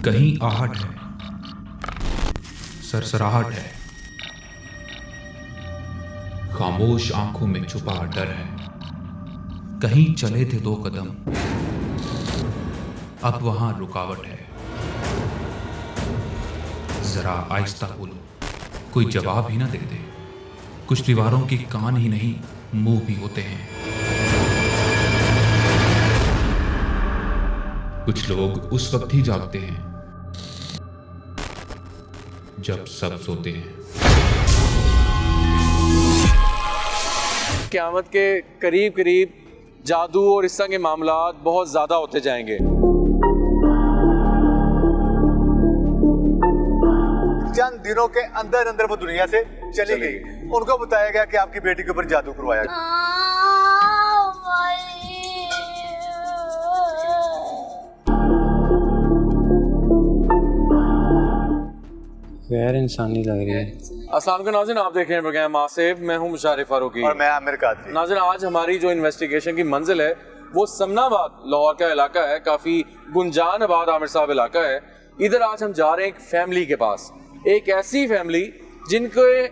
कहीं आहट है, सरसराहट है, खामोश आंखों में छुपा डर है। कहीं चले थे 2 कदम, अब वहां रुकावट है। जरा आहिस्ता बोलो, कोई जवाब ही ना दे दे। कुछ दीवारों की कान ही नहीं, मुंह भी होते हैं। कुछ लोग उस वक्त ही जागते हैं जब सब सोते हैं। क़यामत के करीब करीब जादू और इस तरह के मामलात बहुत ज़्यादा होते जाएंगे। चंद दिनों के अंदर अंदर वो दुनिया से चली गई। उनको बताया गया कि आपकी बेटी के ऊपर जादू करवाया। गैर इंसानी लग रही है। अस्सलाम वालेकुम नाज़रीन, आप देख रहे हैं प्रोग्राम आसिफ। मैं हूं मुशारिफ फारूकी और मैं आमिर कादरी। नाज़रीन, आज हमारी जो इन्वेस्टिगेशन की मंजिल है वो समनाबाद लाहौर का इलाका है। काफ़ी गुंजान आबाद आमिर साहब इलाका है। इधर आज हम जा रहे हैं एक फैमिली के पास, एक ऐसी फैमिली जिनके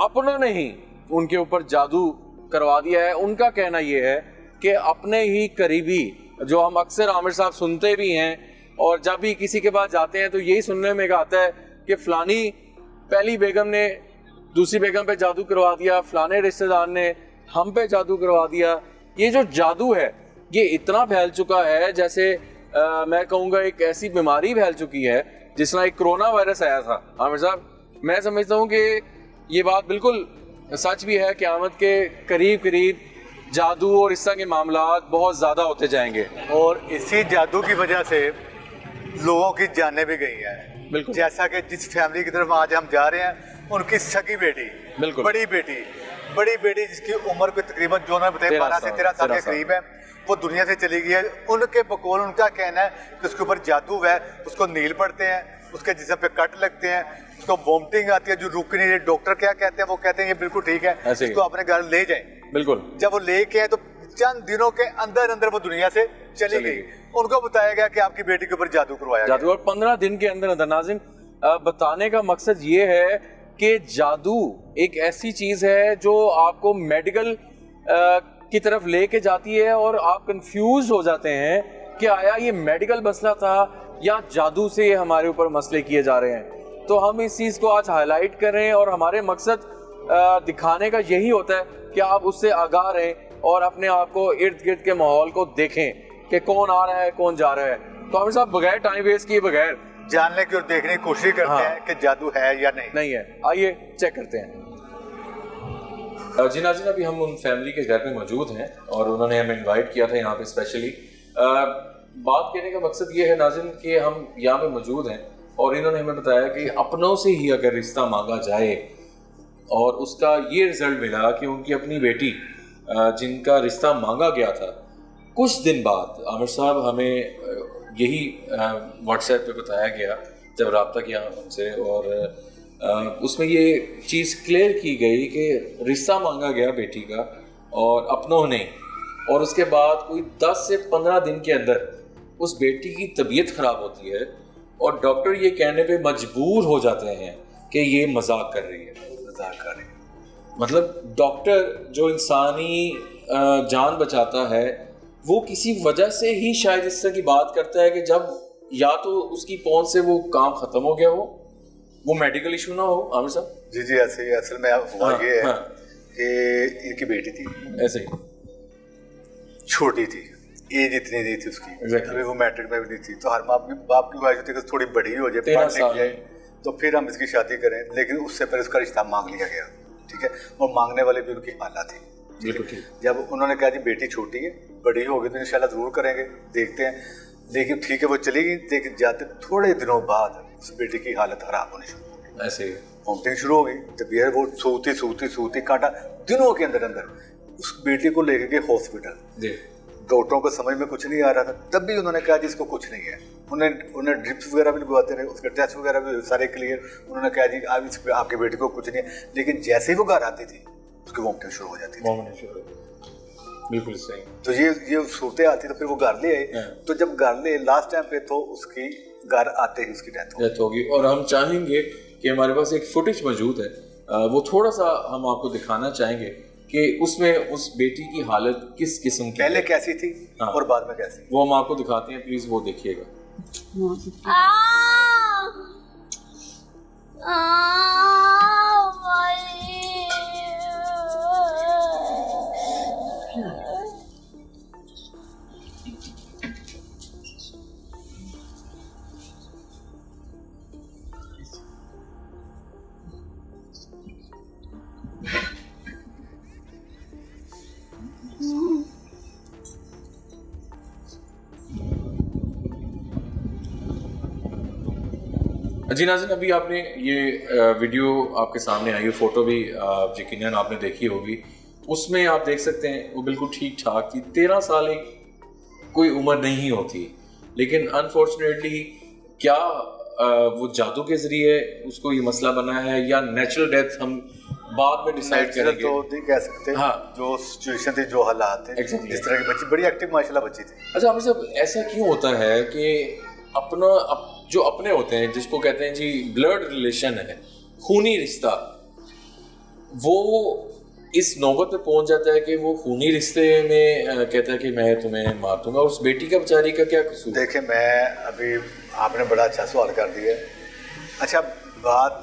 अपनों ने ही उनके ऊपर जादू करवा दिया है। उनका कहना ये है कि अपने ही करीबी, जो हम अक्सर आमिर साहब सुनते भी हैं और जब भी किसी के पास जाते हैं तो यही सुनने में आता है कि फ़लानी पहली बेगम ने दूसरी बेगम पे जादू करवा दिया, फ़लाने रिश्तेदार ने हम पे जादू करवा दिया। ये जो जादू है ये इतना फैल चुका है जैसे मैं कहूँगा एक ऐसी बीमारी फैल चुकी है जिस तरह एक कोरोना वायरस आया था। आमिर साहब, मैं समझता हूँ कि ये बात बिल्कुल सच भी है। क़यामत के करीब करीब जादू और इस तरह के मामलात बहुत ज़्यादा होते जाएंगे और इसी जादू की वजह से लोगों की जानें भी गई हैं। बिल्कुल। जैसा कि जिस फैमिली की तरफ आज हम जा रहे हैं, उनकी सगी बेटी, बिल्कुल, बड़ी बेटी जिसकी उम्र को तकरीबन जो उन्होंने बताया 12 से 13 साल के करीब है, वो दुनिया से चली गई है। उनके बकौल उनका कहना है कि उसके ऊपर जादू है, उसको नील पड़ते हैं, उसके जिस्म पे कट लगते हैं, उसको वोमिटिंग आती है जो रुक नहीं रही। डॉक्टर क्या कहते हैं? वो कहते हैं ये बिल्कुल ठीक है, इसको अपने घर ले जाएं। बिल्कुल। जब वो लेके आए तो चंद दिनों के अंदर अंदर वो दुनिया से चली गई। उनको बताया गया कि आपकी बेटी के ऊपर जादू करवाया जादू, और 15 दिन के अंदर अंदर। नाज़रीन, बताने का मकसद ये है कि जादू एक ऐसी चीज़ है जो आपको मेडिकल की तरफ लेके जाती है और आप कंफ्यूज हो जाते हैं कि आया ये मेडिकल मसला था या जादू से ये हमारे ऊपर मसले किए जा रहे हैं। तो हम इस चीज़ को आज हाईलाइट कर रहे हैं और हमारे मकसद दिखाने का यही होता है कि आप उससे आगाह रहें और अपने आप को इर्द गिर्द के माहौल को देखें कि कौन आ रहा है कौन जा रहा है। तो आमिर साहब, बगैर टाइम वेस्ट किए बगैर जानने की और देखने की कोशिश करते हैं कि जादू है या नहीं है। आइए चेक करते हैं। जी नाज़रीन, अभी हम उन फैमिली के घर में मौजूद हैं और उन्होंने हमें इनवाइट किया था यहाँ पे स्पेशली। बात कहने का मकसद ये है नाज़रीन कि हम यहाँ पे मौजूद हैं और इन्होंने हमें बताया कि अपनों से ही अगर रिश्ता मांगा जाए और उसका ये रिजल्ट मिला कि उनकी अपनी बेटी जिनका रिश्ता मांगा गया था, कुछ दिन बाद आमिर साहब हमें यही व्हाट्सएप पे बताया गया जब रब्ता किया हमसे, और उसमें ये चीज़ क्लियर की गई कि रिश्ता मांगा गया बेटी का और अपनों ने, और उसके बाद कोई 10 से 15 दिन के अंदर उस बेटी की तबीयत ख़राब होती है और डॉक्टर ये कहने पे मजबूर हो जाते हैं कि ये मजाक कर रही है। मतलब डॉक्टर जो इंसानी जान बचाता है वो किसी वजह से ही शायद इस तरह की बात करता है कि जब या तो उसकी पहुंच से वो काम खत्म हो गया हो, वो मेडिकल इशू ना हो। आमिर साहब जी ऐसे ही असल में हुआ ये है कि इनकी बेटी थी, ऐसे ही छोटी थी, एज इतनी नहीं थी उसकी, अभी वो मैट्रिक में भी नहीं थी। तो हर बाप की ख्वाहिश होती है कि थोड़ी बड़ी हो जाए, पढ़ लिख जाए तो फिर हम इसकी शादी करें। लेकिन उससे पहले उसका रिश्ता मांग लिया गया, ठीक है। और मांगने वाले भी उनकी खाला थी। जब उन्होंने कहा जी बेटी छोटी है, बड़ी होगी तो इंशाल्लाह जरूर करेंगे, देखते हैं। लेकिन ठीक है, वो चली गई। लेकिन जाते थोड़े दिनों बाद उस बेटी की हालत खराब होनी शुरू हो गई, ऐसे वोमिटिंग शुरू हो गई। तब यार वो सूती काटा दिनों के अंदर उस बेटी को लेके गए हॉस्पिटल। डॉक्टरों को समझ में कुछ नहीं आ रहा था, तब भी उन्होंने कहा जी इसको कुछ नहीं है। उन्हें ड्रिप्स वगैरह भी लगवाते रहे, उसके टेस्ट वगैरह भी सारे क्लियर। उन्होंने कहा जी आपकी बेटी को कुछ नहीं है। लेकिन जैसे ही वो घर आती थी उसकी वोमिटिंग शुरू हो जाती थी। बिल्कुल सही। तो ये सूरतें आती, तो फिर वो घर ले आए। तो जब घर ले लास्ट टाइम पे तो उसकी घर आते ही उसकी डेथ होगी। और हम चाहेंगे कि हमारे पास एक फुटेज मौजूद है, वो थोड़ा सा हम आपको दिखाना चाहेंगे कि उसमें उस बेटी की हालत किस किस्म की पहले कैसी थी और बाद में कैसी, वो हम आपको दिखाते हैं, प्लीज वो देखिएगा। जी नाज़रीन, अभी आपने ये वीडियो आपके सामने आई है, फ़ोटो भी यकीनन आपने देखी होगी। उसमें आप देख सकते हैं वो बिल्कुल ठीक ठाक थी, 13 साल एक कोई उम्र नहीं होती, लेकिन अनफॉर्चुनेटली क्या वो जादू के ज़रिए उसको ये मसला बना है या नेचुरल डेथ, हम बाद में डिसाइड करेंगे। तो नहीं कह सकते, हाँ, जो सिचुएशन थी, जो हालात थे, जिस तरह की बच्ची बड़ी एक्टिव माशाल्लाह बच्ची थी। अच्छा आमिर साहब, ऐसा क्यों होता है कि जो अपने होते हैं, जिसको कहते हैं जी ब्लड रिलेशन है, खूनी रिश्ता, वो इस नौबत पे पहुंच जाता है कि वो खूनी रिश्ते में कहता है कि मैं तुम्हें मार दूंगा। उस बेटी का बेचारी का क्या कसूर? देखें, मैं अभी आपने बड़ा अच्छा सवाल कर दिया। अच्छा, बात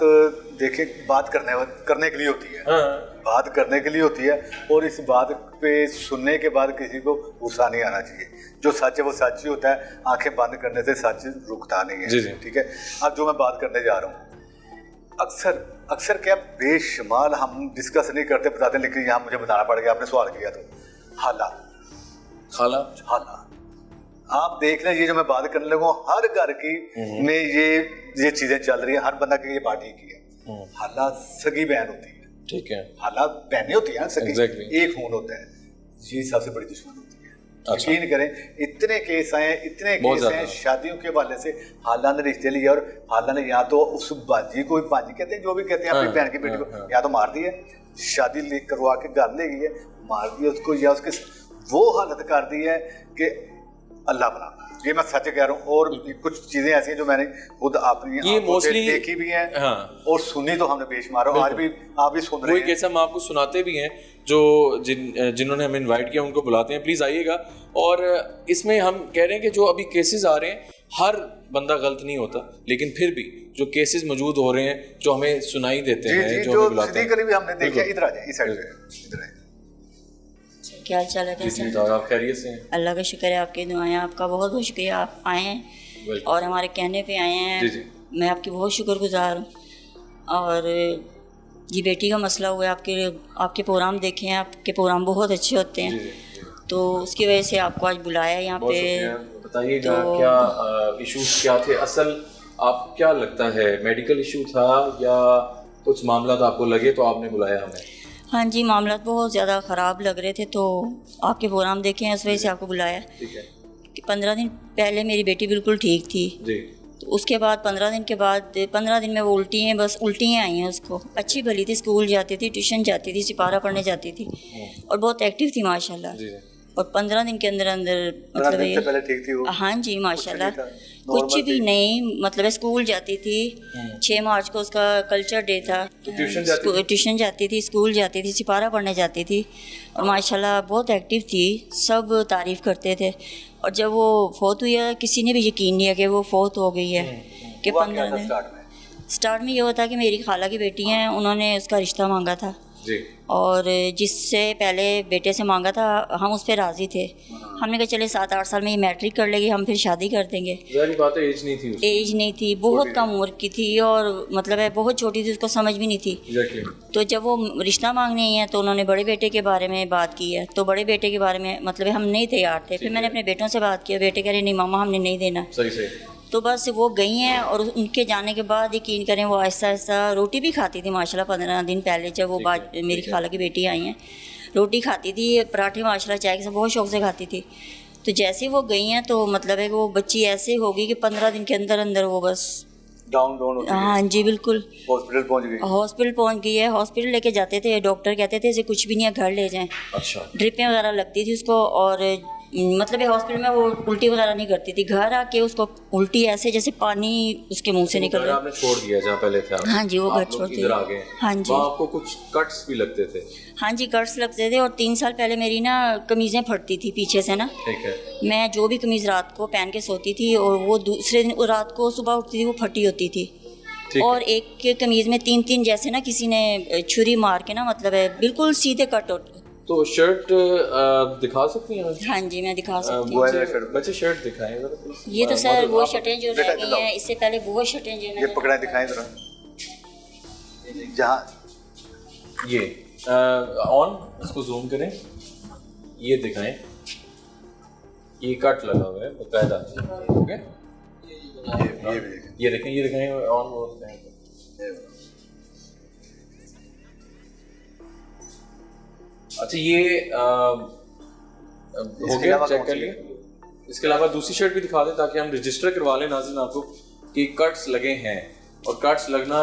देखें, बात करने के लिए होती है, हाँ। बात करने के लिए होती है, और इस बात पे सुनने के बाद किसी को गुस्सा नहीं आना चाहिए। जो सच है वो सच ही होता है, आंखें बंद करने से सच रुकता नहीं है। ठीक है, अब जो मैं बात करने जा रहा हूँ, अक्सर क्या बेशुमार हम डिस्कस नहीं करते, बताते, लेकिन यहाँ मुझे बताना पड़ गया, आपने सवाल किया तो खाला आप देख लें, ये जो मैं बात करने लगा, हर घर की में ये चीजें चल रही है, हर बंदा की ये पार्टी की है। हाला सगी बहन होती है, ठीक है, हाला बहनें होती है, सगी, एक खून होता है, ये सबसे बड़ी दुश्मन होती है। अच्छा। यकीन करें, इतने केस आए शादियों के हवाले से, हाला ने रिश्ते लिए और हाला ने या तो उस बाजी को, बाजी कहते हैं, जो भी कहते हैं, अपनी बहन की बेटी को या तो मार दी है, शादी करवा के घर ले गई है, मार दिया उसको, या उसके वो हालत कर दी है कि अल्लाह बना। ये मैं सच कह रहा हूँ। और कुछ चीजें ऐसी हैं जो मैंने खुद अपनी देखी भी हैं, हाँ। और सुनी तो हमने बेशुमार, आज भी आप भी सुन रहे हैं। केस हम आपको सुनाते भी हैं, जो जिन्होंने हमें इनवाइट किया उनको बुलाते हैं, प्लीज आइएगा। और इसमें हम कह रहे हैं कि जो अभी केसेस आ रहे हैं, हर बंदा गलत नहीं होता, लेकिन फिर भी जो केसेस मौजूद हो रहे हैं, जो हमें सुनाई देते हैं, जो हमें बुलाते हैं, भी हमने देखा। इधर आ जाए, इस साइड से इधर आए। क्या हाल चाल है, कैसे हैं? आप खैरियत से हैं? अल्लाह का शुक्र है, आपकी दुआएं, आपका बहुत बहुत शुक्रिया, आप आए हैं और हमारे कहने पे आए हैं। जी जी। मैं आपकी बहुत शुक्रगुजार हूँ। और ये बेटी का मसला हुआ है, आपके प्रोग्राम देखे हैं, आपके प्रोग्राम बहुत अच्छे होते हैं, तो उसकी वजह से आपको आज बुलाया यहाँ पे। बताइएगा क्या इश्यूज क्या थे असल, आप क्या लगता है मेडिकल इशू था या कुछ मामला आपको लगे तो आपने बुलाया हमें? हाँ जी, मामला बहुत ज़्यादा ख़राब लग रहे थे, तो आपके प्रोग्राम देखे हैं, इस वजह से आपको बुलाया। ठीक है। कि 15 दिन पहले मेरी बेटी बिल्कुल ठीक थी जी, तो उसके बाद 15 दिन के बाद 15 दिन में वो उल्टियाँ आई हैं उसको। अच्छी भली थी, स्कूल जाती थी, ट्यूशन जाती थी, सिपारा पढ़ने जाती थी और बहुत एक्टिव थी माशाल्लाह। और 15 दिन के अंदर मतलब ये पहले ठीक थी वो? हाँ जी माशाल्लाह, कुछ भी नहीं, मतलब स्कूल जाती थी। 6 मार्च को उसका कल्चर डे था, ट्यूशन जाती थी, स्कूल जाती थी, सिपारा पढ़ने जाती थी और माशाल्लाह बहुत एक्टिव थी, सब तारीफ़ करते थे। और जब वो फौत हुई है, किसी ने भी यकीन नहीं है कि वो फौत हो गई है। कि 15 दिन स्टार्ट में ये होता कि मेरी खाला की बेटी हैं, उन्होंने उसका रिश्ता मांगा था जी। और जिससे पहले बेटे से मांगा था, हम उस पर राज़ी थे। हमने कहा चले 7-8 साल में ये मैट्रिक कर लेगी, हम फिर शादी कर देंगे। बात है, एज नहीं थी उसकी। एज नहीं थी, बहुत कम उम्र की थी और मतलब है बहुत छोटी थी, उसको समझ भी नहीं थी। तो जब वो रिश्ता मांगने आई है तो उन्होंने बड़े बेटे के बारे में बात की है, तो बड़े बेटे के बारे में मतलब हम नहीं तैयार थे। फिर मैंने अपने बेटों से बात किया, बेटे कह रहे नहीं मामा हमने नहीं देना। सही। तो बस वो गई हैं और उनके जाने के बाद यकीन करें वो आहिस्ता आहिस्ता रोटी भी खाती थी माशाल्लाह। 15 दिन पहले जब वो मेरी खाला की बेटी आई हैं, रोटी खाती थी, पराठे माशाल्लाह चाय के साथ बहुत शौक से खाती थी। तो जैसे ही वो गई हैं तो मतलब है कि वो बच्ची ऐसे हो गई कि 15 दिन के अंदर अंदर वो बस डाउन हो गई। हाँ जी बिल्कुल, हॉस्पिटल पहुंच गई है। हॉस्पिटल लेके जाते थे, डॉक्टर कहते थे इसे कुछ भी नहीं है, घर ले जाएं। अच्छा। ड्रिपें वगैरह लगती थी उसको और मतलब हॉस्पिटल में वो उल्टी वगैरह नहीं करती थी, घर आके उसको उल्टी ऐसे जैसे पानी उसके मुंह से निकल घर रहा। आपने छोड़ दिया जहाँ पहले थे आप? हाँ जी, वो आप घर लोग छोड़ इधर दिया। आ गए? हाँ जी। वहाँ आपको कुछ कट्स भी लगते थे? हाँ जी, कट्स लगते थे और 3 साल पहले मेरी ना कमीज़ें फटती थी पीछे से ना। ठीक है। मैं जो भी कमीज़ रात को पहन के सोती थी और वो दूसरे दिन रात को सुबह उठती थी वो फटी होती थी। ठीक और है। एक के कमीज़ में 3-3 जैसे ना किसी ने छुरी मार के ना मतलब है बिल्कुल सीधे कट होते। तो शर्ट दिखा सकती हैं? हाँ जी, मैं दिखा सकती वो हूँ। है बच्चे शर्ट दिखाएं जरा please। ये तो सर मतलब वो आप- शर्टें जो रह गई हैं, इससे पहले वो शर्टें जो ये पकड़ा दिखाएं जरा, जहाँ ये ऑन इसको जूम करें, ये दिखाएं, ये कट लगा हुआ है बकायदा। ओके, ये भी देखें। ये दिखाएं ऑन वो दिखाएं। अच्छा, ये हो गया, अलावा चेक कौन कर सी लिया। इसके अलावा दूसरी शर्ट भी दिखा दें ताकि हम रजिस्टर करवा लें नाज़रीन आपको कि कट्स लगे हैं, और कट्स लगना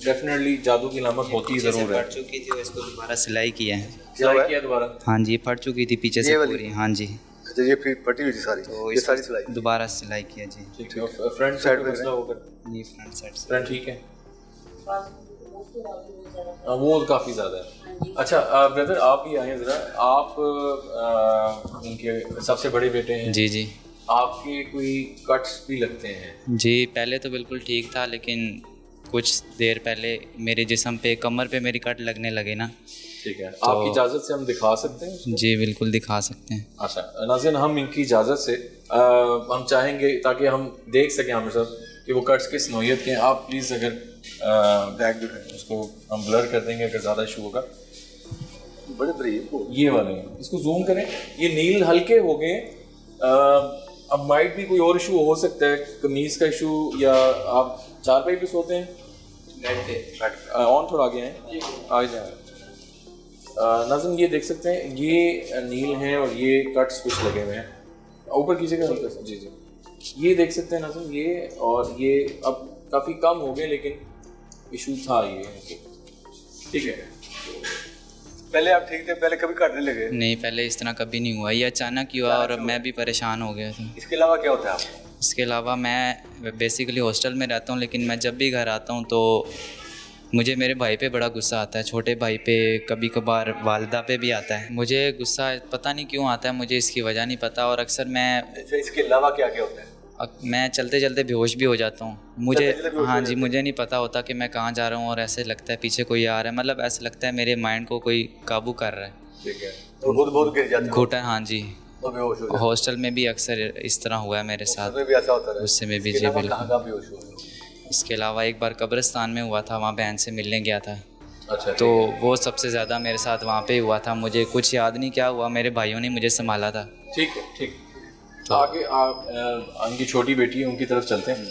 डेफिनेटली जादू की अलामत होती ज़रूर है। फट चुकी थी, इसको दोबारा सिलाई किया है। सिलाई किया दोबारा? हाँ जी, फट चुकी थी पीछे ये से वाली? पूरी। हाँ जी, अच्छा, ये फिर फटी हुई थी सारी, तो ये सारी सिलाई। दोबारा सिलाई किया जी। ठीक है। फ्रंट Side साइड पे मसला होगा? ये फ्रंट साइड से। फ्रंट ठीक है, वो काफ़ी ज़्यादा है। अच्छा ब्रदर, आप ही आए ज़रा, आप उनके सबसे बड़े बेटे हैं जी जी आपके कोई कट्स भी लगते हैं? जी, पहले तो बिल्कुल ठीक था, लेकिन कुछ देर पहले मेरे जिस्म पे, कमर पे मेरी कट लगने लगे ना। ठीक है, आपकी इजाज़त से हम दिखा सकते हैं उसको? जी बिल्कुल दिखा सकते हैं। अच्छा नाज़रीन, हम इनकी इजाज़त से हम चाहेंगे ताकि हम देख सकें आमिर साहब कि वो कट्स किस नौइयत के हैं। आप प्लीज़ अगर बैग जो है उसको हम ब्लर कर देंगे अगर ज़्यादा इशू होगा। बड़े बरीक हो। ये वाले हैं, इसको जूम करें, ये नील हल्के हो गए। अब माइट भी कोई और इशू हो सकता है, कमीज़ का इशू, या आप चारपाई पे सोते हैं? ऑन थोड़ा आगे हैं, आ जाए। नाज़रीन ये देख सकते हैं, ये नील हैं और ये कट्स कुछ लगे हुए हैं। ऊपर कीजिएगा हल्का सा। जी जी, ये देख सकते हैं नाज़रीन, ये और ये अब काफ़ी कम हो गए, लेकिन इशू था ये। ठीक है, पहले आप ठीक थे, पहले कभी काटने लगे? नहीं, पहले इस तरह कभी नहीं हुआ, ये अचानक ही हुआ और मैं भी परेशान हो गया था। इसके अलावा क्या होता है आपको? इसके अलावा मैं बेसिकली हॉस्टल में रहता हूँ, लेकिन मैं जब भी घर आता हूँ तो मुझे मेरे भाई पे बड़ा गुस्सा आता है, छोटे भाई पे, कभी कभार वालिदा पे भी आता है। मुझे गुस्सा पता नहीं क्यों आता है, मुझे इसकी वजह नहीं पता। और अक्सर अच्छा, इसके अलावा क्या क्या होता है? मैं चलते चलते बेहोश भी हो जाता हूँ। मुझे चलते चलते बेहोश हाँ हो जी, जाते मुझे नहीं पता होता कि मैं कहाँ जा रहा हूँ, और ऐसे लगता है पीछे कोई आ रहा है, मतलब ऐसे लगता है मेरे माइंड को कोई काबू कर रहा है। ठीक है, तो बहुत बहुत गिर जाते हो घुटा, हाँ जी। और बेहोश हो जाते हो। हॉस्टल में भी अक्सर इस तरह हुआ है मेरे साथ। उसमें भी ऐसा होता है? उससे में भी इसके जी अलावा बिल्कुल। कहाँ बेहोश हो? इसके अलावा एक बार कब्रिस्तान में हुआ था, वहाँ बहन से मिलने गया था, अच्छा। तो वो सबसे ज़्यादा मेरे साथ वहाँ पे हुआ था। मुझे कुछ याद नहीं क्या हुआ, मेरे भाइयों ने मुझे संभाला था। ठीक है, ठीक। तो आगे आप उनकी छोटी बेटी है, उनकी तरफ चलते हैं।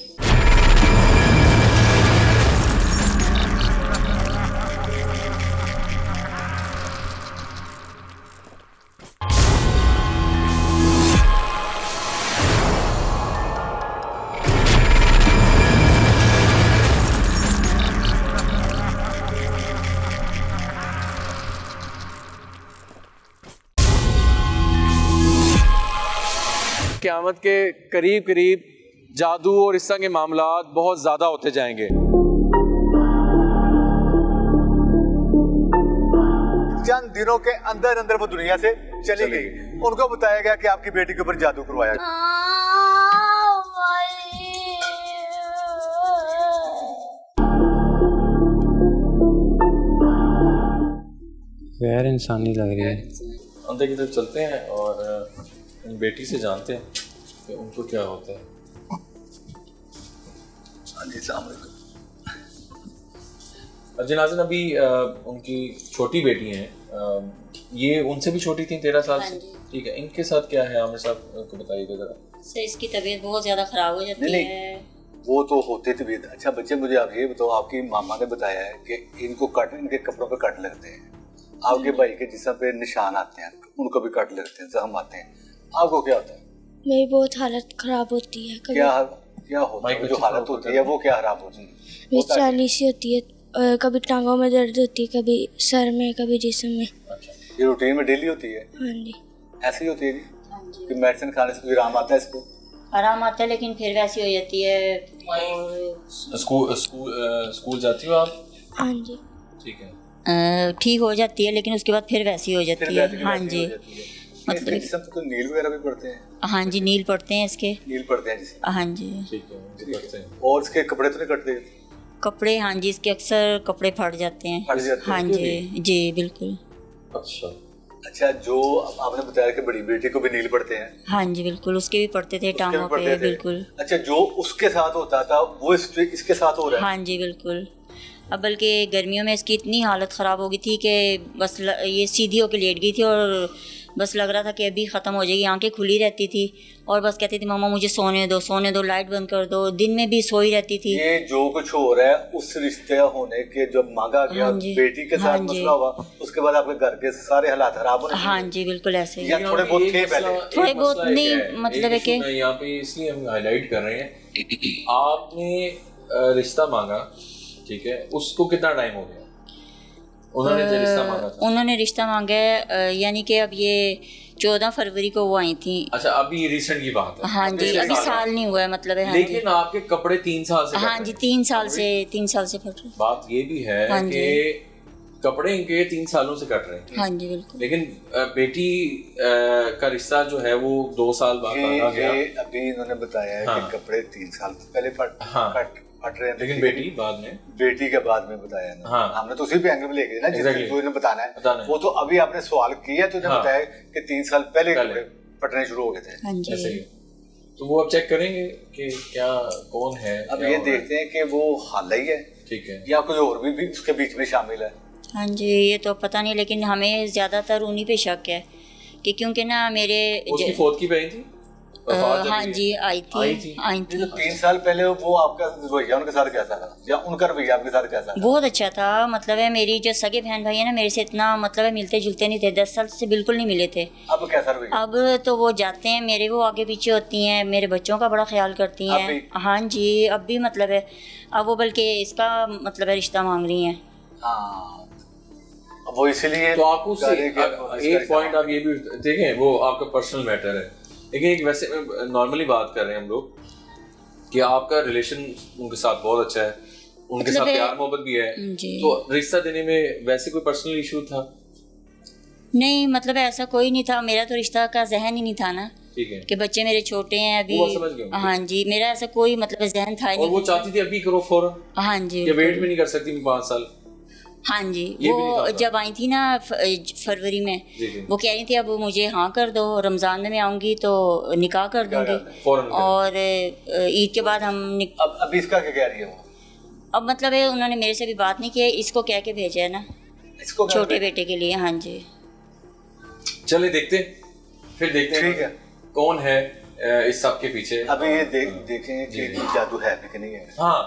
क़यामत के करीब करीब जादू और इस तरह के मामलात बहुत ज़्यादा होते जाएंगे। चंद दिनों के अंदर अंदर वो दुनिया से चली गई। उनको बताया गया कि आपकी बेटी के ऊपर जादू करवाया गया। गैर इंसानी लग रही है। अंदर की तरफ चलते हैं और इन बेटी से जानते हैं कि उनको क्या होता है। हाँ जी, अस्सलाम वालेकुम। जी नाज़रीन, अभी उनकी छोटी बेटी हैं, ये उनसे भी छोटी थी 13 साल से। ठीक है, इनके साथ क्या है आमिर साहब को बताइएगा ज़रा। सर इसकी तबीयत बहुत ज़्यादा ख़राब हो जाती नहीं, है। वो तो होते तबीयत। अच्छा बच्चे, मुझे आप ये बताओ, आपकी मामा ने बताया है कि इनको कट, इनके कपड़ों पे कट लगते हैं, आपके भाई के जिस्म पे निशान आते हैं, उनको भी कट लगते हैं, जख्म आते हैं। आपको क्या होता है? मेरी बहुत हालत खराब होती है। कभी क्या होता है? जो हालत होती है वो क्या खराब होती है? मेरी चाली सी होती है, कभी टांगों में दर्द होती है, कभी सर में, कभी जिस्म में। अच्छा, ये रूटीन में डेली होती है? हाँ जी। ऐसी होती है जी? कि मेडिसिन खाने से कोई आराम आता है इसको? आराम आता है लेकिन फिर वैसी हो जाती है। और स्कूल जाती हो आप? हाँ जी। ठीक है। ठीक हो जाती है लेकिन उसके बाद फिर वैसी हो जाती है। हाँ जी, मतलब इसके साथ तो नील वगैरह भी पड़ते हैं? हाँ जी, नील पड़ते हैं इसके। नील पड़ते हैं जिससे? हाँ जी। ठीक है। और इसके कपड़े तो नहीं कटते? कपड़े, हाँ जी, इसके अक्सर कपड़े फट जाते हैं। फट जाते हैं? हाँ जी जी बिल्कुल। अच्छा, जो आपने बताया कि बड़ी बेटी को भी नील पड़ते हैं? हाँ जी बिल्कुल, उसके भी पड़ते थे उसके भी टांगों पड़ते पे। थे? बिल्कुल। अच्छा, जो उसके साथ होता था वो इसके साथ हो रहा है? हाँ जी बिल्कुल। अब बल्कि गर्मियों में इसकी इतनी हालत ख़राब हो गई थी कि बस ये सीधी होकर लेट गई थी और बस लग रहा था कि अभी ख़त्म हो जाएगी। आंखें खुली रहती थी और बस कहती थी मम्मा मुझे सोने दो, लाइट बंद कर दो। दिन में भी सोई रहती थी। ये जो कुछ हो रहा है उस रिश्ते होने के जब मांगा गया, हाँ जी, बेटी के साथ हाँ जी। मसला हुआ, उसके बाद आपके घर के सारे हालात खराब होने हाँ जी बिल्कुल ऐसे ही। या थोड़े बहुत थे पहले? थोड़े बहुत नहीं, मतलब है कि यहाँ पे इसलिए हम हाईलाइट कर रहे हैं, आपने रिश्ता मांगा, ठीक है, उसको कितना टाइम हो गया? उन्होंने जो रिश्ता मांगा था? उन्होंने रिश्ता मांगा है, यानी कि अब ये 14 फरवरी को वो आई थी। अच्छा, अभी रिसेंट की बात है? हाँ जी, अभी साल नहीं हुआ है, मतलब है। हाँ जी। लेकिन आपके कपड़े 3 साल से हाँ जी, 3 साल से फट रहे। बात ये भी है हाँ कि कपड़े इनके 3 सालों से कट रहे हैं। हाँ जी बिल्कुल। लेकिन बेटी का रिश्ता जो है वो 2 साल बाद मांगा गया। ये अभी इन्होंने बताया है कि कपड़े 3 साल पहले फट रहे हैं, लेकिन बेटी बाद में, बेटी के बाद में बताया ना। हाँ। हमने तो उसी पे एंगल में लेके ना, जिसको जो इन्हें बताना बताना है है। वो तो अभी आपने सवाल किया तो इन्हें बताया कि 3 साल पहले कपड़े फटने शुरू हो गए थे। हाँ ऐसे ही। जी। तो वो अब चेक करेंगे कि क्या कौन है। अब ये देखते हैं कि वो हाल ही है, ठीक है, या कोई और भी उसके बीच में शामिल है। हाँ जी, ये तो पता नहीं, लेकिन हमें ज़्यादातर उन्हीं पे शक है कि क्योंकि ना मेरे उसकी फौत की बहन थी। हाँ जी, आई थी। 3 साल पहले वो आपका रवैया उनके साथ कैसा था, या उनका रवैया आपके साथ कैसा था? बहुत अच्छा था। मतलब है मेरी जो सगे बहन भाई है ना, मेरे से इतना मतलब है मिलते जुलते नहीं थे। 10 साल से बिल्कुल नहीं मिले थे। अब कैसा रवैया? अब तो वो जाते हैं मेरे, वो आगे पीछे होती हैं, मेरे बच्चों का बड़ा ख्याल करती हैं। हाँ जी, अब भी मतलब है। अब वो बल्कि इसका मतलब है रिश्ता मांग रही हैं। हाँ, अब वो इसीलिए तो आपको एक पॉइंट आप ये भी देखें, वो आपका पर्सनल मैटर है, लेकिन एक वैसे नॉर्मली बात कर रहे हैं हम लोग कि आपका रिलेशन उनके साथ बहुत अच्छा है, उनके मतलब साथ प्यार मोहब्बत भी है, तो रिश्ता देने में वैसे कोई पर्सनल इशू था? नहीं, मतलब ऐसा कोई नहीं था। मेरा तो रिश्ता का जहन ही नहीं था ना, ठीक है, कि बच्चे मेरे छोटे हैं अभी। वो समझ गया। हाँ जी, मेरा ऐसा कोई मतलब जहन था ही और नहीं। वो चाहती थी अभी करो फौरन? हाँ जी, या वेट भी नहीं कर सकती 5 साल? हाँ जी, ये भी नहीं वो था। जब आई थी ना फरवरी में, जी। वो कह रही थी अब मुझे हाँ कर दो, रमज़ान में मैं आऊँगी तो निकाह कर दूँगी, फौरन और ईद के बाद हम अब अभी इसका क्या कह रही है वो? अब मतलब है उन्होंने मेरे से भी बात नहीं की है, इसको कह के भेजा है ना, इसको छोटे बेटे के लिए। हाँ जी, चले देखते फिर देखते हैं, ठीक है, कौन है इस सब के पीछे। अभी ये देखेंगे कि जादू है भी कि नहीं है। हाँ,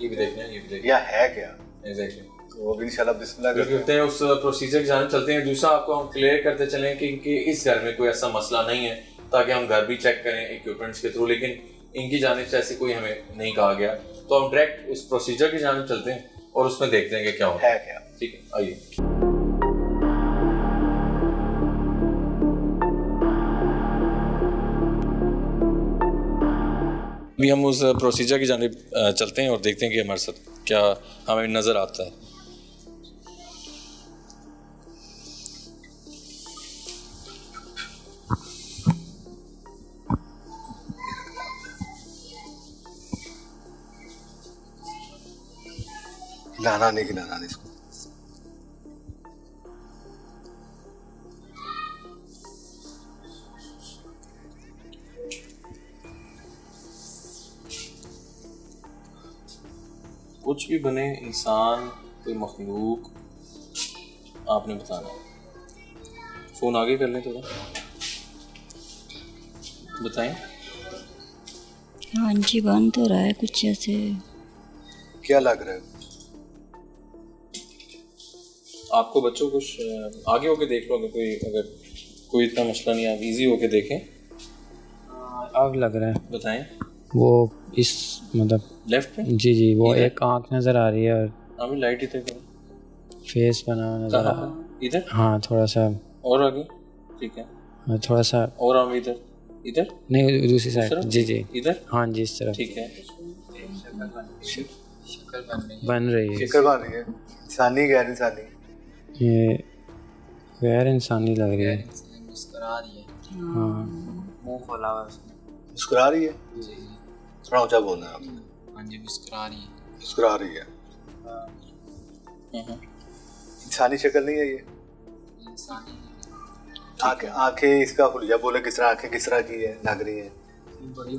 ये भी देखना है, ये भी देखना या है क्या। एग्जैक्टली। तो वो भी इंशाल्लाह बिस्मिल्लाह करते हैं, उस प्रोसीजर की जाने चलते हैं। दूसरा आपको हम क्लियर करते चलें कि इस घर में कोई ऐसा मसला नहीं है, ताकि हम घर भी चेक करें इक्विपमेंट्स के थ्रू, लेकिन इनकी जानिब से ऐसे कोई हमें नहीं कहा गया, तो हम डायरेक्ट उस प्रोसीजर की जानिब चलते हैं और उसमें देखते हैं कि क्या होता है क्या। ठीक है, आइए। अभी हम उस प्रोसीजर की जानिब चलते हैं और देखते हैं कि हमारे साथ क्या हमें नज़र आता है। लाना नहीं खिलाना नहीं इसको। कुछ भी बने, इंसान, कोई मखलूक, आपने बताना है। फ़ोन आगे कर लें थोड़ा, बताएं। हाँ जी, बन तो रहा है कुछ ऐसे। क्या लग रहा है आपको? बच्चों कुछ आगे होके देख लो, अगर कोई इतना मसला नहीं, आप इजी होके देखें। आग लग रहा है। बताएं। वो इस मतलब लेफ्ट पे? जी, वो एक आंख नज़र आ रही है और अभी लाइट इधर करो, फेस बना नज़र आ रहा है इधर। हाँ, थोड़ा सा और आगे, ठीक है। और थोड़ा सा और हम इधर इधर नहीं दूसरी साइड जी जी इधर हाँ जी इस तरफ ठीक है बन रही है। शक्ल बन रही है, इंसानी गैर इंसानी। ये गैर इंसानी लग रही है। मुस्कुरा रही है, हाँ मुंह खोला हुआ है उसने। मुस्कुरा रही है, जी जी थोड़ा ऊंचा बोलना है आपने। हाँ जी, मुस्कुरा रही है। मुस्कुरा रही है, इंसानी शक्ल नहीं है ये। इंसानी आंखें आंखें इसका हुलिया बोले किस तरह, आंखें किस तरह की है लग रही है? बड़ी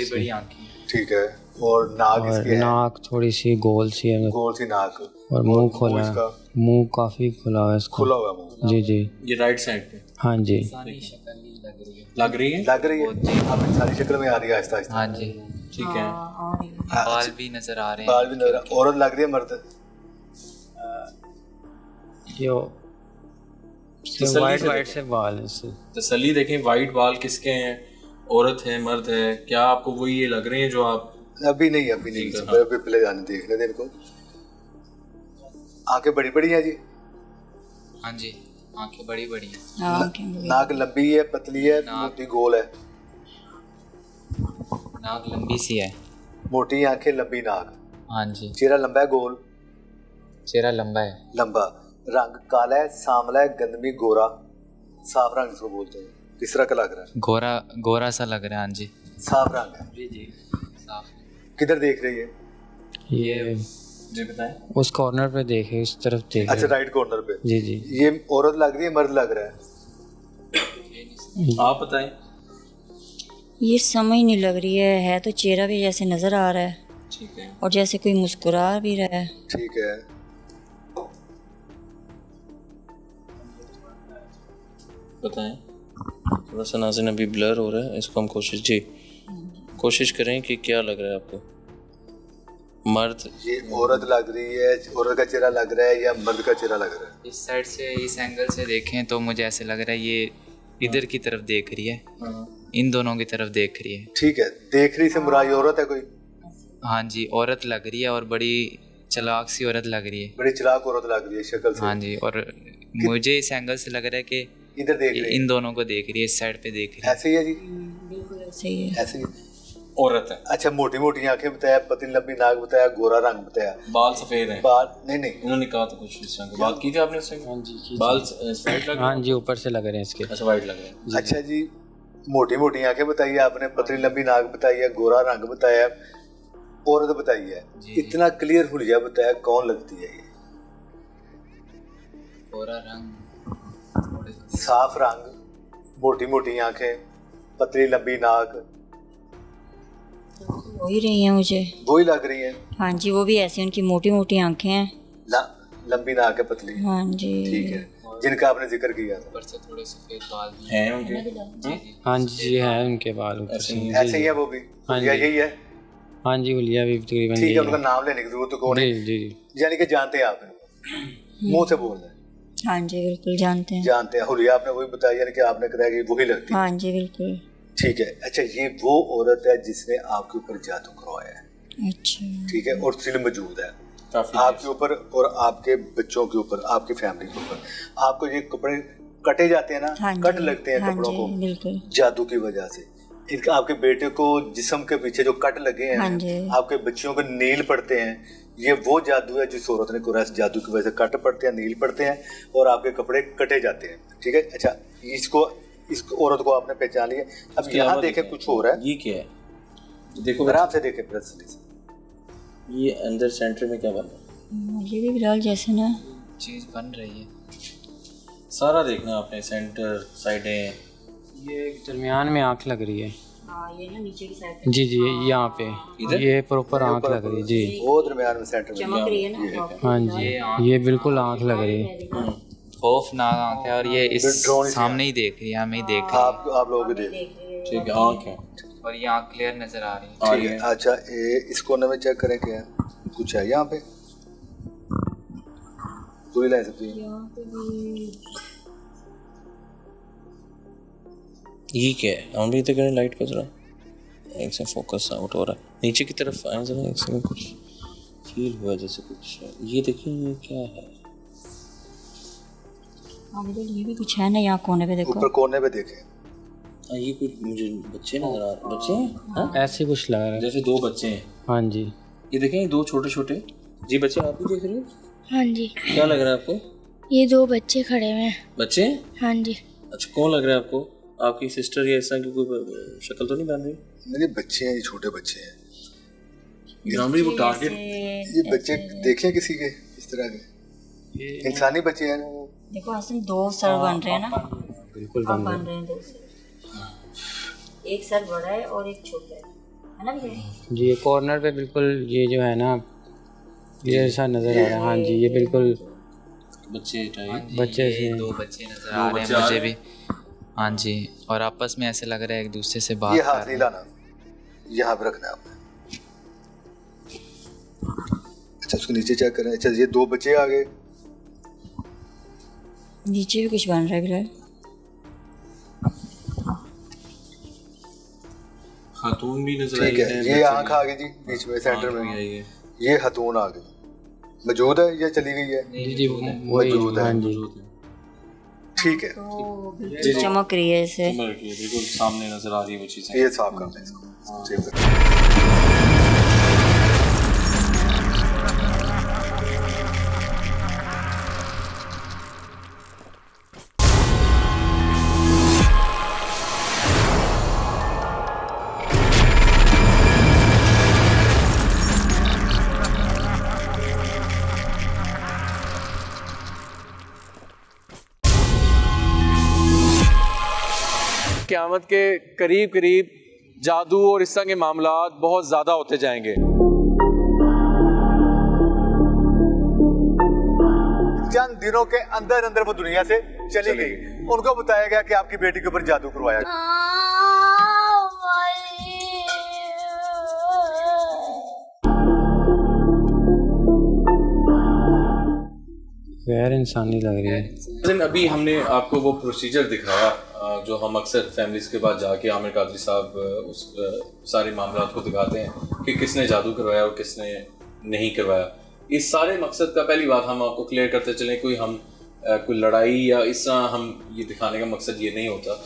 बड़ी आंखें। ठीक है, और नाक और इसकी है, नाक थोड़ी सी गोल सी है गोल सी नाक, और मुंह खोला है। इसका मुंह काफी खुला हुआ है इसका। खुला हुआ मुंह। जी जी ये राइट साइड पे हाँ जी इंसानी शक्ल ही लग रही है। लग रही है लग रही है, आप इंसानी शक्ल में आ रही है आहिस्ता आहिस्ता। हाँ जी, ठीक है बाल भी नजर आ रहे हैं। बाल भी नजर, औरत लग रही है मर्द? यो तसल्ली वाइट से वाइट देखें। से बाल है इससे। तसल्ली देखें, वाइट बाल किसके हैं, औरत है मर्द है, क्या आपको वही ये लग रहे हैं जो आप? अभी नहीं ठीक है, अभी पहले जाने देखने दे इनको। आंखें बड़ी बड़ी हैं जी, हाँ जी, आंखें बड़ी बड़ी हैं। हाँ नाक लंबी है पतली है मोटी गोल है? नाक लंबी सी है। मोटी आंखें लंबी नाक, हाँ जी, चेहरा लंबा है गोल चेहरा लंबा है। लंबा, रंग काला है सांवला है गंदमी गोरा, साफ रंग इसको बोलते हैं। किस तरह का लग रहा है? गोरा गोरा सा लग रहा है। हाँ जी, साफ रंग है। जी जी साफ। किधर देख रही है? ये जी बताएं। उस कॉर्नर पे देखे, इस तरफ देखे। अच्छा राइट कॉर्नर पे। जी जी ये औरत लग रही है मर्द लग रहा है? आप बताएं। ये समझ नहीं लग रही है तो चेहरा भी जैसे नज़र आ रहा है ठीक है और जैसे कोई मुस्कुरा भी रहा है। ठीक है, बताएं। थोड़ा सा नाज़िन अभी ब्लर हो रहा है, इसको हम कोशिश करें कि क्या लग रहा है आपको। मर्द, ये औरत लग रही है, औरत का चेहरा लग रहा है या मर्द का चेहरा लग रहा है? इस साइड से, इस एंगल से देखें तो मुझे ऐसे लग रहा है ये इधर की तरफ देख रही है, इन दोनों की तरफ देख रही है। ठीक है, देख रही से मुराद औरत है कोई? हाँ जी, औरत लग रही है और बड़ी चालाक सी औरत लग रही है। बड़ी चालाक औरत लग रही है शक्ल से। हाँ जी, और मुझे इस एंगल से लग रहा है कि इधर देख रही है, इन दोनों को देख रही है, इस साइड पे देख रही है। ऐसे ही है जी, बिल्कुल ऐसे ही है। ऐसे ही। औरत है, अच्छा, मोटी मोटी आंखें बताया, पतली लंबी नाक बताया, गोरा रंग बताया, बाल सफेद हैं। बाल नहीं नहीं इन्होंने कहा तो कुछ इस तरह की बात की थी आपने उससे? हाँ जी की बाल स्ट्राइट लग रहे हाँ जी ऊपर से लग रहे हैं इसके। हैं? अच्छा वाइट लग रहे हैं। अच्छा जी, मोटी मोटी आंखें बताई है आपने, पतली लंबी नाक बताई है, गोरा रंग बताया, औरत बताई है। इतना क्लियर हुलिया बताया, कौन लगती है ये? गोरा रंग, साफ रंग, मोटी मोटी आंखें, पतली लंबी नाक, हो ही रही हैं मुझे। वही लग रही है। हाँ जी, वो भी ऐसी, उनकी मोटी मोटी आंखें हैं। लंबी नाक है पतली। हाँ जी ठीक है, जिनका आपने जिक्र किया था। ऊपर से थोड़े सफेद बाल भी हैं उनके? जी जी। हाँ जी है उनके बाल ऊपर से। ऐसे ही है वो भी? हाँ या जी। यही है? हाँ जी हुलिया भी तकरीबन ठीक है, यही उनका नाम लेने की जरूरत तो कौन है? जी जी यानी कि जानते हैं आप इनको, मुंह से बोल रहे हैं, हाँ जी बिल्कुल जानते हैं। जानते हैं। हुलिया आपने वही बताया, यानी कि आपने कहा कि वही लगती है। हाँ जी बिल्कुल। ठीक है, अच्छा ये वो औरत है जिसने आपके ऊपर जादू करवाया है, अच्छा ठीक है, और सिल मौजूद है काफी आपके ऊपर और आपके बच्चों के ऊपर, आपकी फैमिली के ऊपर। आपको ये कपड़े कटे जाते हैं ना, हाँ जी, कट लगते हैं हाँ कपड़ों जी, को बिल्कुल। जादू की वजह से। इनका आपके बेटे को जिस्म के पीछे जो कट लगे हाँ हैं, जी। आपके बच्चियों को नील पड़ते हैं, ये वो जादू है जिस औरत ने कुरैश जादू की वजह से कट पड़ते हैं, नील पड़ते हैं और आपके कपड़े कटे जाते हैं। ठीक है, अच्छा इस औरत को आपने पहचान लिया। अब उसके यहाँ अलावा देखे देखें, कुछ हो रहा है, ये क्या है? देखो आराम से देखे प्रेस ये अंदर सेंटर में क्या बन रहा है? ये भी बिलाल जैसे ना। चीज़ बन रही है। सारा देखना आपने, सेंटर, साइडें। ये दरमियान में आँख लग रही है। हाँ ये ना नीचे की साइड जी जी यहाँ पे इधर? ये प्रॉपर आँख लग रही है जी। वो दरमियान में सेंटर में चमक रही है ना। हाँ जी ये बिल्कुल आँख लग रही है। खौफनाक आँख है और ये इस ड्रोन से सामने ही देख रही है, हमें ही देख रही आप लोग भी देख। ठीक है, आँख है। है और ये आँख क्लियर नजर आ रही है। ठीक है, अच्छा इस कोने में चेक करें क्या कुछ है यहाँ पे, पूरी लाइन सकती है। ये क्या है? हम भी तो करें लाइट को जरा, एक से फोकस आउट हो रहा है। नीचे की तरफ आए जरा, एक सेकंड, कुछ फील हुआ जैसे कुछ। ये देखिए, ये क्या है? ये भी कुछ है ना यहाँ कोने पे देखो। ऊपर कोने पे देखें, ये कुछ मुझे बच्चे नजर आ रहे, बच्चे हैं हाँ? ऐसे कुछ लग रहा है। जैसे 2 बच्चे हैं। हाँ जी। ये देखें, ये 2 छोटे छोटे जी बच्चे, आप भी देख रहे हो? हाँ जी, क्या लग रहा है आपको? ये 2 बच्चे खड़े हुए हैं। बच्चे हैं? हाँ जी। अच्छा, कौन लग रहा है आपको? आपकी सिस्टर या ऐसा की कोई शक्ल तो नहीं बन रही? मेरे बच्चे हैं, ये छोटे बच्चे हैं। ग्रामीण वो टारगेट, ये बच्चे देखे किसी के इस तरह के इंसानी बच्चे हैं। देखो आसन 2 सर बन रहे हैं ना, बिल्कुल अब बन रहे हैं 2 सर। एक सर बड़ा है और एक छोटा है ना भैया? जी। कॉर्नर पे बिल्कुल ये जो है ना, ये ऐसा नज़र आ रहा है। हाँ जी, ये बिल्कुल बच्चे टाइप बच्चे से 2 बच्चे नज़र आ रहे हैं मुझे भी। हाँ जी, और आपस में ऐसे लग रहा है एक दूसरे से बात ये कर हाथ रहे नहीं हैं। लाना, यहाँ पे रखना है आपने। अच्छा, उसको नीचे चेक करें। अच्छा, ये 2 बच्चे आ गए, नीचे भी कुछ बन रहा है बिलाल। खातून भी नजर ठीक है। ये आंख आ गई जी बीच में सेंटर में, ये हथून आ गई। मौजूद है या चली गई है? जी जी, वही। मौजूद है। हाँ जी, ठीक है, तो चमक रही है इसे। बिल्कुल सामने नजर आ रही है वो चीजें। ये साफ कर दें इसको, सेव कर। क़यामत के करीब करीब जादू और इस तरह के मामलात बहुत ज़्यादा होते जाएंगे। चंद दिनों के अंदर अंदर वो दुनिया से चली गई। उनको बताया गया कि आपकी बेटी के ऊपर जादू करवाया गया। गैर इंसानी लग रही है। लेकिन अभी हमने आपको वो प्रोसीजर दिखाया जो हम अक्सर फैमिलीज़ के पास जाके आमिर कादरी साहब उस सारे मामलात को दिखाते हैं कि किसने जादू करवाया और किसने नहीं करवाया। इस सारे मकसद का पहली बात हम आपको क्लियर करते चलें, कोई लड़ाई या इस तरह हम ये दिखाने का मकसद ये नहीं होता,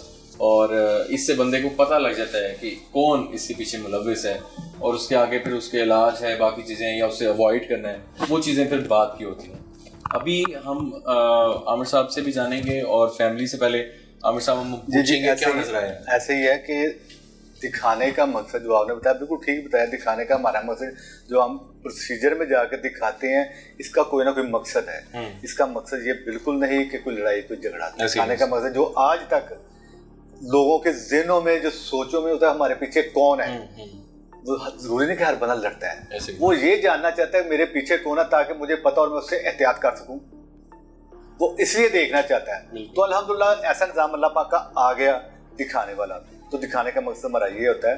और इससे बंदे को पता लग जाता है कि कौन इसके पीछे मुलविस है, और उसके आगे फिर उसके इलाज है, बाकी चीज़ें या उसे अवॉइड करना है, वो चीज़ें फिर बात की होती हैं। अभी हम आमिर साहब से भी जानेंगे और फैमिली से पहले आमिर साहब हम पूछेंगे क्या नजर आया। ऐसे ही है कि दिखाने का मकसद जो आपने बताया बिल्कुल ठीक बताया। दिखाने का हमारा मकसद जो हम प्रोसीजर में जाकर दिखाते हैं, इसका कोई ना कोई मकसद है। इसका मकसद ये बिल्कुल नहीं कि कोई लड़ाई कोई झगड़ा। दिखाने का मकसद जो आज तक लोगों के ज़हनों में जो सोचों में होता है, हमारे पीछे कौन है, वो जरूरी नहीं कि हर बंदा लड़ता है, वो ये जानना चाहता है मेरे पीछे कौन है ताकि मुझे पता और मैं उससे एहतियात कर सकूं। वो इसलिए देखना चाहता है। तो अल्हम्दुलिल्लाह ऐसा निज़ाम अल्लाह पाक का आ गया दिखाने वाला। तो दिखाने का मकसद हमारा ये होता है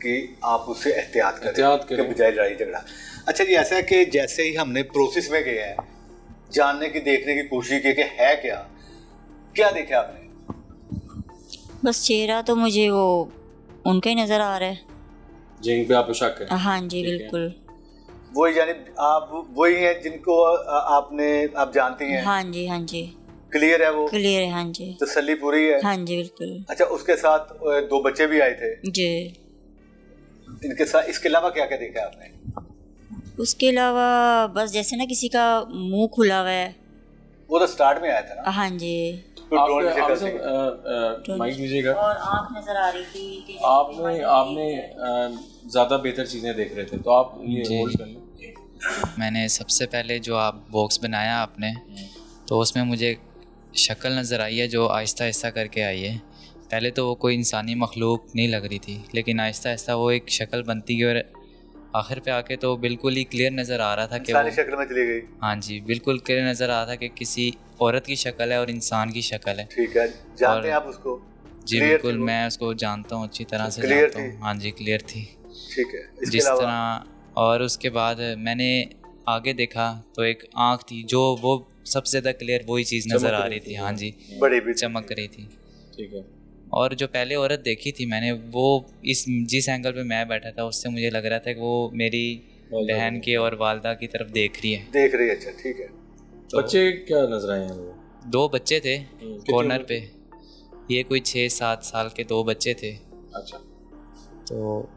कि आप उससे एहतियात करें के बजाय लड़ाई झगड़ा। अच्छा जी, ऐसा है कि जैसे ही हमने प्रोसेस में गए हैं, जानने की देखने की कोशिश की कि है क्या देखा आपने? बस चेहरा तो मुझे वो उनका ही नज़र आ रहा है जिन पे आपको शक है। हाँ जी बिल्कुल। वही यानी आप वही हैं जिनको आप जानती हैं? हाँ जी हाँ जी। क्लियर है वो? क्लियर है हाँ जी। तसल्ली पूरी है? हाँ जी बिल्कुल। अच्छा, उसके साथ 2 बच्चे भी आए थे जी। इनके साथ इसके अलावा क्या क्या देखा आपने? उसके अलावा बस जैसे ना किसी का मुंह खुला हुआ है, वो तो स्टार्ट में आया था ना। हाँ जी। माइक दीजिएगा। और आँख नजर आ रही थी कि आपने ज़्यादा बेहतर चीज़ें देख रहे थे, तो आप ये होल्ड कर लें। मैंने सबसे पहले जो आप बॉक्स बनाया आपने, तो उसमें मुझे शक्ल नज़र आई है जो आहिस्ता आहिस्ता करके आई है। पहले तो वो कोई इंसानी मखलूक नहीं लग रही थी, लेकिन आहिस्ता आहिस्ता वो एक शक्ल बनती गई और आखिर पे आके तो बिल्कुल ही क्लियर नज़र आ रहा था कि इंसानी शक्ल में चली गई। हाँ जी, बिल्कुल क्लियर नज़र आ रहा था कि किसी औरत की शक्ल है और इंसान की शक्ल है। ठीक है, जानते हैं आप उसको? जी बिल्कुल, मैं उसको जानता हूँ, अच्छी तरह से जानता हूँ। हाँ जी, क्लियर थी। ठीक है, जिस तरह। और उसके बाद मैंने आगे देखा तो एक आँख थी जो वो सबसे ज़्यादा क्लियर वही चीज़ नज़र आ रही थी। हाँ जी, बड़ी भी चमक रही थी। ठीक है। और जो पहले औरत देखी थी मैंने, वो जिस एंगल पे मैं बैठा था उससे मुझे लग रहा था कि वो मेरी बहन की और वालदा की तरफ देख रही है। अच्छा ठीक है। तो बच्चे क्या नजर आए हैं? 2 बच्चे थे कॉर्नर पे, ये कोई 6-7 साल के 2 बच्चे थे। अच्छा, तो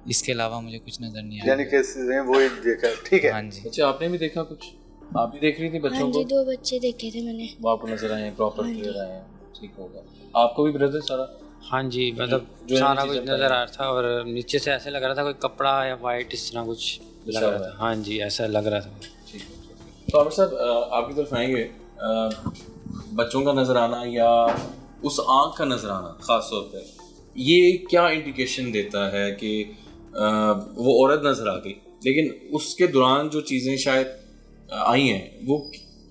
इसके अलावा मुझे कुछ नज़र नहीं आया। यानी कि वो देखा, ठीक है। हाँ जी। अच्छा, आपने भी देखा कुछ? आप भी देख रही थी हाँ बच्चों जी, को? 2 बच्चे देखे थे मैंने। वो आपको नजर आए, प्रॉपर क्लियर आए हैं, ठीक होगा। आपको भी ब्रदर सारा? हाँ जी, मतलब जो सारा नीचे कुछ चलता नज़र आ रहा था और नीचे से ऐसे लग रहा था कोई कपड़ा या वाइट इस तरह कुछ लग रहा था। हाँ जी, ऐसा लग रहा था। ठीक है। तो आमिर साहब, आपकी तरफ आएंगे, बच्चों का नजर आना या उस आँख का नजर आना ख़ास तौर पर, ये क्या इंडिकेशन देता है कि वो औरत नजर आ गई, लेकिन उसके दौरान जो चीज़ें शायद आई हैं वो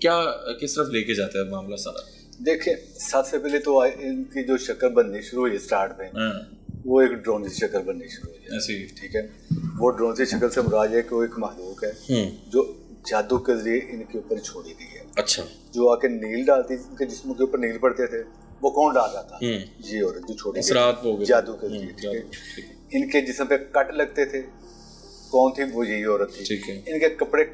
क्या, किस तरफ लेके जाता है मामला सारा? देखिए, सबसे पहले तो इनकी जो शक्ल बननी शुरू हुई स्टार्ट में, वो एक ड्रोन की शक्ल बननी शुरू हुई है। ऐसी, ठीक है। वो ड्रोन की शक्ल से मुराद है कि वो एक महलूक है जो जादू के जरिए इनके ऊपर छोड़ी गई है। अच्छा। जो आके नील डालती, इनके जिस्म के ऊपर नील पड़ते थे, वो कौन डाल रहा था? ये औरत जो छोड़ी गई जादू के जरिए। ठीक है। इनके जिस्म पे कट लगते थे, कौन थी? वो यही औरत थी। ठीक है। इनके कपड़े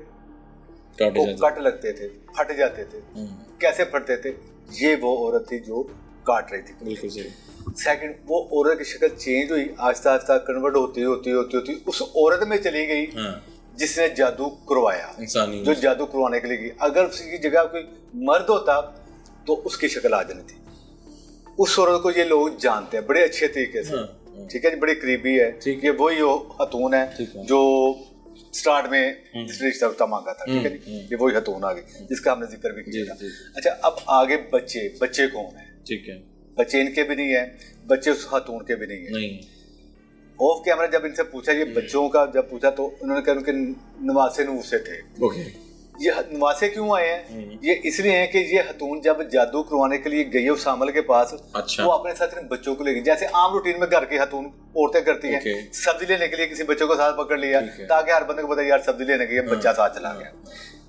कट लगते थे, फट जाते थे। कैसे फटते थे? ये वो औरत थी जो काट रही थी। बिल्कुल सही। सेकंड, वो औरत की शक्ल चेंज हुई, आहिस्ता आहिस्ता कन्वर्ट होती उस औरत में चली गई जिसने जादू करवाया, इंसानी जो जादू करवाने के लिए गई। अगर उसकी जगह कोई मर्द होता तो उसकी शक्ल आ जानी थी। उस औरत को ये लोग जानते हैं बड़े अच्छे तरीके से। ठीक है जी, बड़ी करीबी है। ये वही हतून है जो स्टार्ट में रिश्ता मांगा था। ठीक है जी, ये वही हतून आ गई जिसका हमने जिक्र भी किया था। अच्छा, अब आगे बच्चे कौन है? ठीक है, बच्चे इनके भी नहीं है, बच्चे उस हतून के भी नहीं है। ऑफ कैमरा जब इनसे पूछा, ये बच्चों का जब पूछा तो उन्होंने कहा उनके नवासे नूसे थे। ये नवासे क्यों आए हैं? ये इसलिए हैं कि ये हतून जब जादू करवाने के लिए गई उस आमल के पास, अच्छा। वो अपने साथ इन बच्चों को ले गई। जैसे आम रूटीन में घर की हतून औरतें करती हैं, सब्जी लेने के लिए किसी बच्चों को साथ पकड़ लिया ताकि हर बंदे को पता यार सब्जी लेने के लिए बच्चा साथ चला गया।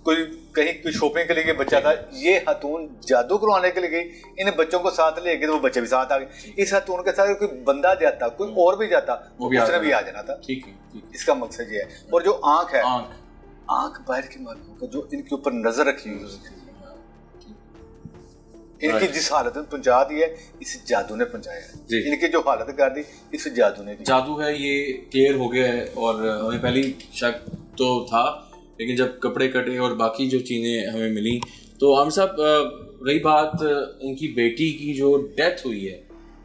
कोई कहीं कोई शॉपिंग के लिए बच्चा था, ये हतून जादू करवाने के लिए गई, इन बच्चों को साथ ले गए तो वो बच्चे भी साथ आ गए। इस हतून के साथ कोई बंदा जाता, कोई और भी जाता, उसने भी आ जाना था। ठीक है, इसका मकसद ये है। और जो आंख है, आंख बाहर की मालूम है, जो इनके ऊपर नजर रखी हुई है, इनकी जिस हालत में पहुंचा दी है, इस जादू ने पहुंचाया है। इनकी जो हालत कर दी, इस जादू ने। जादू है, ये क्लियर हो गया है। और हमें पहले शक तो था, लेकिन जब कपड़े कटे और बाकी जो चीज़ें हमें मिली, तो आमिर साहब, रही बात इनकी बेटी की जो डेथ हुई है,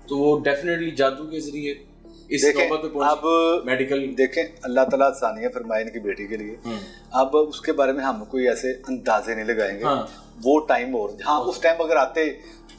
तो वो डेफिनेटली जादू के जरिए इस नौबत पे अब मेडिकल देखें, अल्लाह ताला सानिया फरमाए इनकी बेटी के लिए। अब उसके बारे में हम कोई ऐसे अंदाजे नहीं लगाएंगे। वो टाइम और उस टाइम अगर आते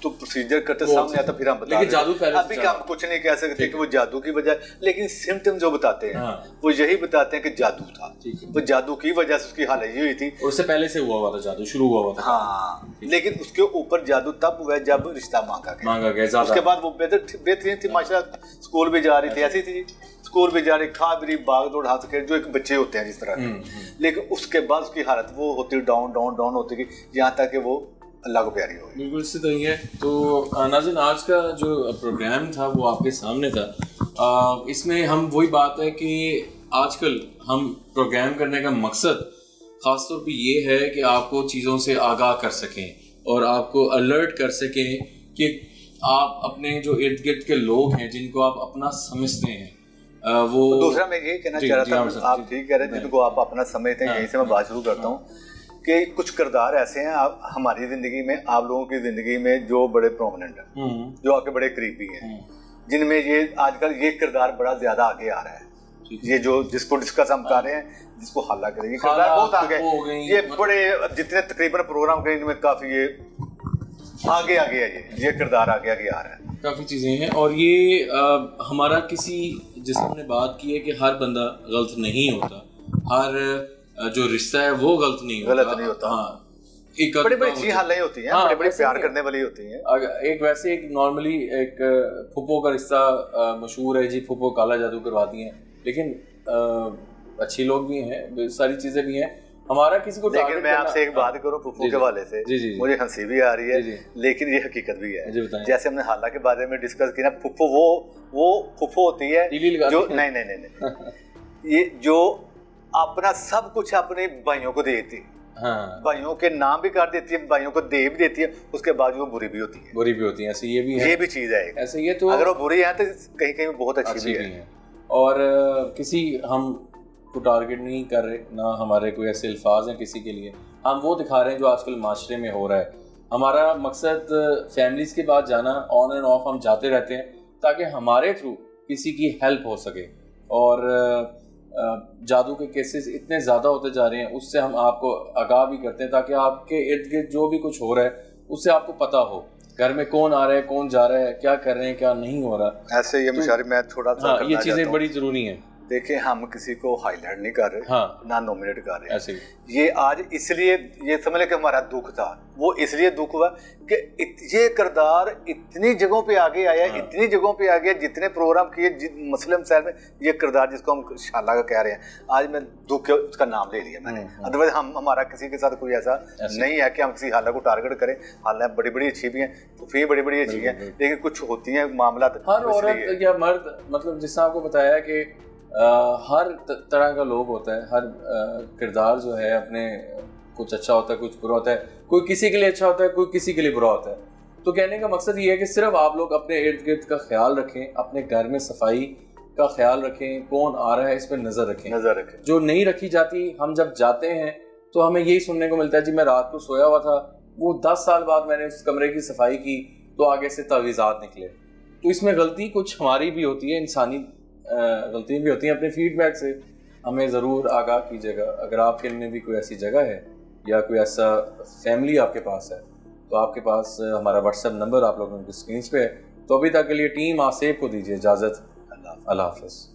तो प्रोसीजर करते सामने आता, फिर हम बता लेकिन जादू पहले अभी हम कुछ नहीं कह सकते कि वो जादू की वजह, लेकिन सिम्टम जो बताते हैं वो यही बताते हैं कि जादू था। वो जादू की वजह से उसकी हालत ये हुई थी। उससे पहले से हुआ था जादू, शुरू हुआ था। हाँ, लेकिन उसके ऊपर जादू तब हुआ जब रिश्ता मांगा गया। उसके बाद वो बेहतरीन थी माशाल्लाह, स्कूल भी जा रही थी, ऐसी थी, स्कूल भी जा रही, खा भी रही, भाग दौड़ हाथ के जो एक बच्चे होते हैं जिस तरह के। लेकिन उसके बाद उसकी हालत वो होती डाउन डाउन डाउन होती गई, यहाँ तक कि वो अल्लाह को प्यारी हो गई। बिल्कुल इसी तरह है। तो नाज़रीन, आज का जो प्रोग्राम था वो आपके सामने था। इसमें हम वही बात है कि आजकल हम प्रोग्राम करने का मकसद ख़ास तौर पे ये है कि आपको चीज़ों से आगाह कर सकें और आपको अलर्ट कर सकें कि आप अपने जो इर्द गिर्द के लोग हैं जिनको आप अपना समझते हैं, वो दूसरा मैं ये कहना चाह रहा था, आप ठीक कह रहे हैं, जिनको आप अपना समझते हैं। यहीं से मैं बात शुरू करता हूँ कि कुछ किरदार ऐसे हैं आप हमारी ज़िंदगी में, आप लोगों की ज़िंदगी में जो बड़े प्रोमिनेंट हैं, जो आपके बड़े करीबी हैं, जिनमें ये आजकल ये किरदार बड़ा ज़्यादा आगे आ रहा है। ये जो जिसको डिस्कस हम कर रहे हैं, जिसको हल्ला करेंगे, किरदार बहुत आगे, ये बड़े जितने तकरीबन प्रोग्राम करें इनमें काफ़ी ये आगे है, ये किरदार आगे आ रहा है। काफ़ी चीज़ें हैं। और ये हमारा किसी, जिस हमने बात की है कि हर बंदा गलत नहीं होता, हर जो रिश्ता है वो गलत नहीं होता। हाँ, एक बड़ी चीज हालें होती हैं, बड़े प्यार करने वाली होती हैं। एक वैसे एक नॉर्मली एक फुप्पो का रिश्ता मशहूर है जी, फुप्पो काला जादू करवाती हैं, लेकिन अच्छी लोग भी हैं, सारी चीजें भी हैं। हमारा किसी को, लेकिन मैं आपसे एक बात करूं फुप्पो के हवाले से, मुझे हंसी भी आ रही है, लेकिन ये हकीकत भी है। जैसे हमने हाला के बारे में डिस्कस किया ना, फुप्पो वो फुप्पो होती है जो नहीं ये जो अपना सब कुछ अपने भाइयों को देती, हाँ भाइयों के नाम भी कर देती है, भाइयों को दे भी देती है, उसके बाद वो बुरी भी होती है। बुरी भी होती है, ऐसे ये भी है, ये भी चीज है। ऐसे ये तो अगर वो बुरी है तो कहीं कहीं बहुत अच्छी भी है। और किसी हम को टारगेट नहीं कर रहे, ना हमारे कोई ऐसे अल्फाज हैं किसी के लिए, हम वो दिखा रहे हैं जो आजकल माशरे में हो रहा है। हमारा मकसद फैमिलीज़ के बाद जाना, ऑन एंड ऑफ हम जाते रहते हैं ताकि हमारे थ्रू किसी की हेल्प हो सके। और जादू के केसेस इतने ज़्यादा होते जा रहे हैं, उससे हम आपको आगाह भी करते हैं ताकि आपके इर्द गिर्द जो भी कुछ हो रहा है उससे आपको पता हो, घर में कौन आ रहा है, कौन जा रहा है, क्या कर रहे हैं, क्या नहीं हो रहा। ऐसे ये मुशारी मैं थोड़ा सा ये चीज़ें बड़ी ज़रूरी हैं। देखिए हम किसी को हाईलाइट नहीं कर रहे, हाँ, ना नॉमिनेट कर रहे, ऐसे ये आज इसलिए ये समझ ले कि हमारा दुख था, वो इसलिए दुख हुआ कि ये किरदार इतनी जगहों पे आगे आया, हाँ, इतनी जगहों पे आ गया, जितने प्रोग्राम किए मुस्लिम शहर में, ये किरदार जिसको हम शाला का कह रहे हैं, आज मैं दुख उसका नाम ले लिया मैंने। अदरवाइज हम हमारा किसी के साथ कोई ऐसा नहीं है कि हम किसी हाला को टारगेट करें। हालां बड़ी बड़ी अच्छी भी हैं, फिर बड़ी बड़ी अच्छी हैं, लेकिन कुछ होती हैं मामला। हर औरत या मर्द, मतलब जिससे आपको बताया कि हर तरह का लोग होता है, हर किरदार जो है अपने कुछ अच्छा होता है, कुछ बुरा होता है, कोई किसी के लिए अच्छा होता है, कोई किसी के लिए बुरा होता है। तो कहने का मकसद ये है कि सिर्फ आप लोग अपने इर्द गिर्द का ख्याल रखें, अपने घर में सफाई का ख्याल रखें, कौन आ रहा है इस पर नज़र रखें। जो नहीं रखी जाती, हम जब जाते हैं तो हमें यही सुनने को मिलता है, जी मैं रात को सोया हुआ था, वो 10 साल बाद मैंने उस कमरे की सफाई की तो आगे से तावीज़ात निकले। तो इसमें गलती कुछ हमारी भी होती है, इंसानी गलतियाँ भी होती हैं। अपने फीडबैक से हमें ज़रूर आगाह कीजिएगा। अगर आपके में भी कोई ऐसी जगह है या कोई ऐसा फैमिली आपके पास है तो आपके पास हमारा व्हाट्सएप नंबर आप लोगों की स्क्रीन पे है। तो अभी तक के लिए टीम आसेब को दीजिए इजाज़त। अल्लाह हाफ़िज़।